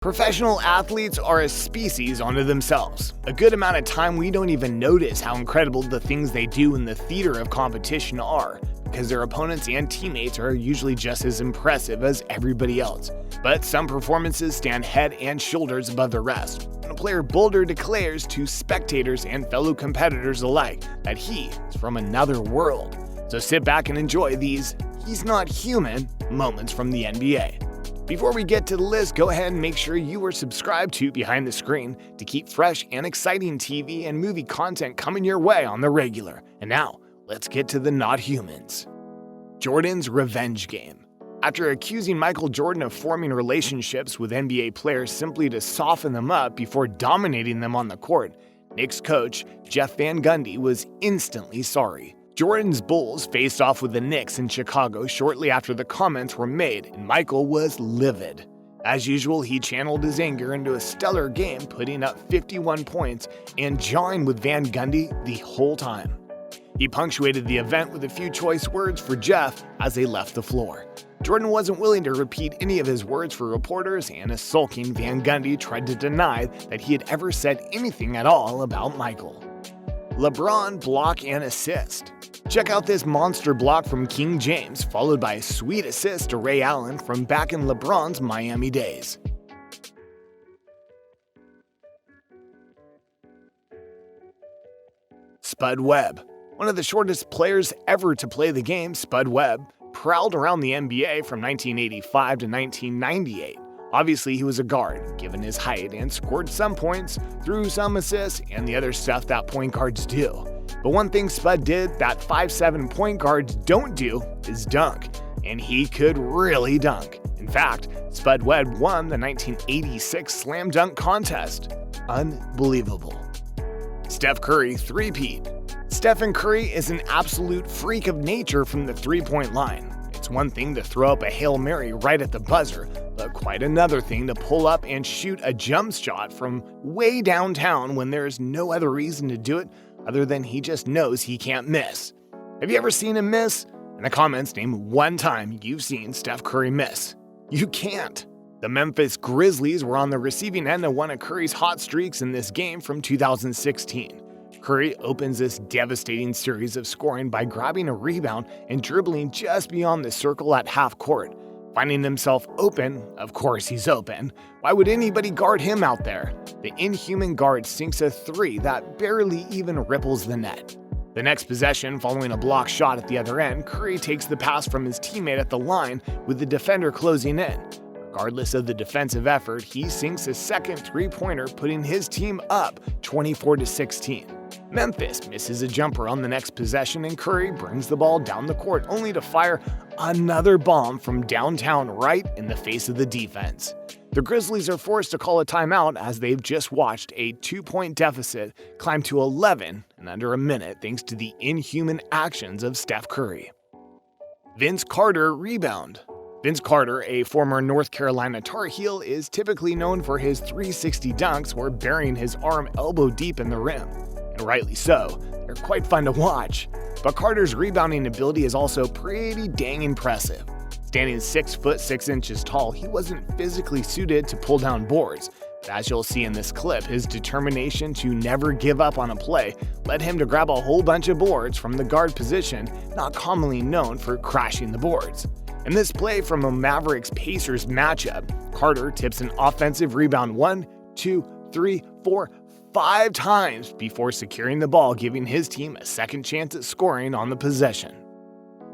Professional athletes are a species unto themselves. A good amount of time we don't even notice how incredible the things they do in the theater of competition are, because their opponents and teammates are usually just as impressive as everybody else. But some performances stand head and shoulders above the rest. When a player bolder declares to spectators and fellow competitors alike that he is from another world. So sit back and enjoy these "he's not human" moments from the NBA. Before we get to the list, go ahead and make sure you are subscribed to Behind the Screen to keep fresh and exciting TV and movie content coming your way on the regular. And now, let's get to the not humans. Jordan's revenge game. After accusing Michael Jordan of forming relationships with NBA players simply to soften them up before dominating them on the court, Knicks coach Jeff Van Gundy was instantly sorry. Jordan's Bulls faced off with the Knicks in Chicago shortly after the comments were made, and Michael was livid. As usual, he channeled his anger into a stellar game, putting up 51 points and jawing with Van Gundy the whole time. He punctuated the event with a few choice words for Jeff as they left the floor. Jordan wasn't willing to repeat any of his words for reporters, and a sulking Van Gundy tried to deny that he had ever said anything at all about Michael. LeBron block and assist. Check out this monster block from King James, followed by a sweet assist to Ray Allen from back in LeBron's Miami days. Spud Webb. One of the shortest players ever to play the game, Spud Webb prowled around the NBA from 1985 to 1998. Obviously, he was a guard, given his height, and scored some points, threw some assists, and the other stuff that point guards do. But one thing Spud did that 5'7" point guards don't do is dunk, and he could really dunk. In fact, Spud Webb won the 1986 Slam Dunk Contest. Unbelievable. Steph Curry three-peat. Stephen Curry is an absolute freak of nature from the three-point line. It's one thing to throw up a Hail Mary right at the buzzer, but quite another thing to pull up and shoot a jump shot from way downtown when there is no other reason to do it other than he just knows he can't miss. Have you ever seen him miss? In the comments, name one time you've seen Steph Curry miss. You can't. The Memphis Grizzlies were on the receiving end of one of Curry's hot streaks in this game from 2016. Curry opens this devastating series of scoring by grabbing a rebound and dribbling just beyond the circle at half court. Finding himself open, of course he's open. Why would anybody guard him out there? The inhuman guard sinks a three that barely even ripples the net. The next possession, following a block shot at the other end, Curry takes the pass from his teammate at the line with the defender closing in. Regardless of the defensive effort, he sinks a second three-pointer, putting his team up 24-16. Memphis misses a jumper on the next possession, and Curry brings the ball down the court only to fire another bomb from downtown right in the face of the defense. The Grizzlies are forced to call a timeout as they've just watched a 2-point deficit climb to 11 in under a minute thanks to the inhuman actions of Steph Curry. Vince Carter rebound. Vince Carter, a former North Carolina Tar Heel, is typically known for his 360 dunks or burying his arm elbow deep in the rim. And rightly so, they're quite fun to watch. But Carter's rebounding ability is also pretty dang impressive. Standing 6 foot 6 inches tall, he wasn't physically suited to pull down boards. But as you'll see in this clip, his determination to never give up on a play led him to grab a whole bunch of boards from the guard position, not commonly known for crashing the boards. In this play from a Mavericks-Pacers matchup, Carter tips an offensive rebound 1, 2, 3, 4, 5 times before securing the ball, giving his team a second chance at scoring on the possession.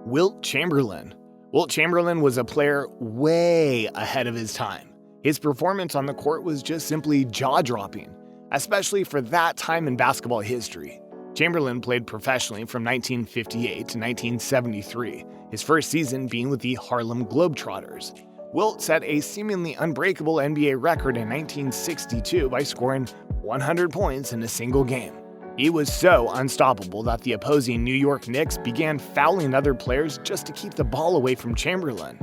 Wilt Chamberlain. Wilt Chamberlain was a player way ahead of his time. His performance on the court was just simply jaw-dropping, especially for that time in basketball history. Chamberlain played professionally from 1958 to 1973, his first season being with the Harlem Globetrotters. Wilt set a seemingly unbreakable NBA record in 1962 by scoring 100 points in a single game. He was so unstoppable that the opposing New York Knicks began fouling other players just to keep the ball away from Chamberlain.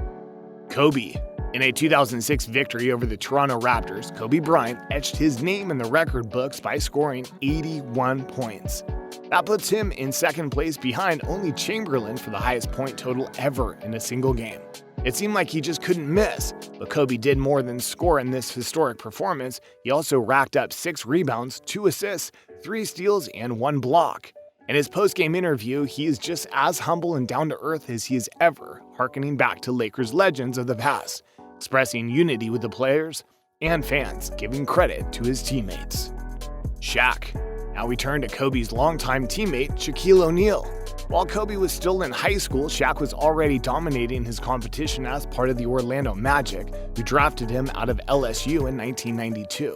Kobe. In a 2006 victory over the Toronto Raptors, Kobe Bryant etched his name in the record books by scoring 81 points. That puts him in second place behind only Chamberlain for the highest point total ever in a single game. It seemed like he just couldn't miss, but Kobe did more than score in this historic performance. He also racked up 6 rebounds, 2 assists, 3 steals, and 1 block. In his post-game interview, he is just as humble and down-to-earth as he is ever, harkening back to Lakers legends of the past, expressing unity with the players and fans, giving credit to his teammates. Shaq. Now we turn to Kobe's longtime teammate, Shaquille O'Neal. While Kobe was still in high school, Shaq was already dominating his competition as part of the Orlando Magic, who drafted him out of LSU in 1992.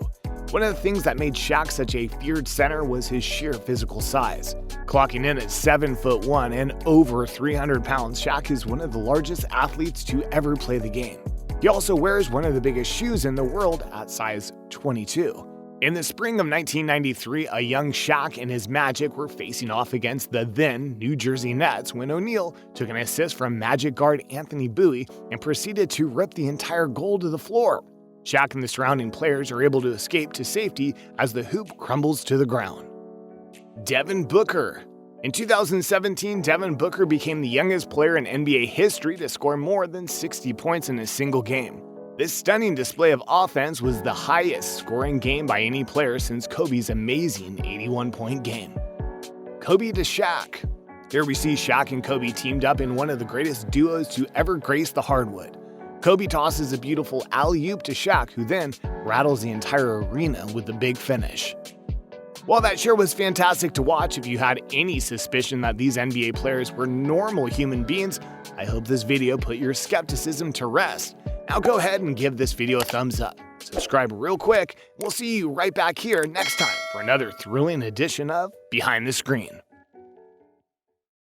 One of the things that made Shaq such a feared center was his sheer physical size. Clocking in at 7'1" and over 300 pounds, Shaq is one of the largest athletes to ever play the game. He also wears one of the biggest shoes in the world at size 22. In the spring of 1993, a young Shaq and his Magic were facing off against the then New Jersey Nets when O'Neal took an assist from Magic guard Anthony Bowie and proceeded to rip the entire goal to the floor. Shaq and the surrounding players are able to escape to safety as the hoop crumbles to the ground. Devin Booker. In 2017, Devin Booker became the youngest player in NBA history to score more than 60 points in a single game. This stunning display of offense was the highest scoring game by any player since Kobe's amazing 81-point game. Kobe to Shaq. Here we see Shaq and Kobe teamed up in one of the greatest duos to ever grace the hardwood. Kobe tosses a beautiful alley-oop to Shaq, who then rattles the entire arena with the big finish. While that sure was fantastic to watch, if you had any suspicion that these NBA players were normal human beings, I hope this video put your skepticism to rest. Now go ahead and give this video a thumbs up. Subscribe real quick, and we'll see you right back here next time for another thrilling edition of Behind the Screen.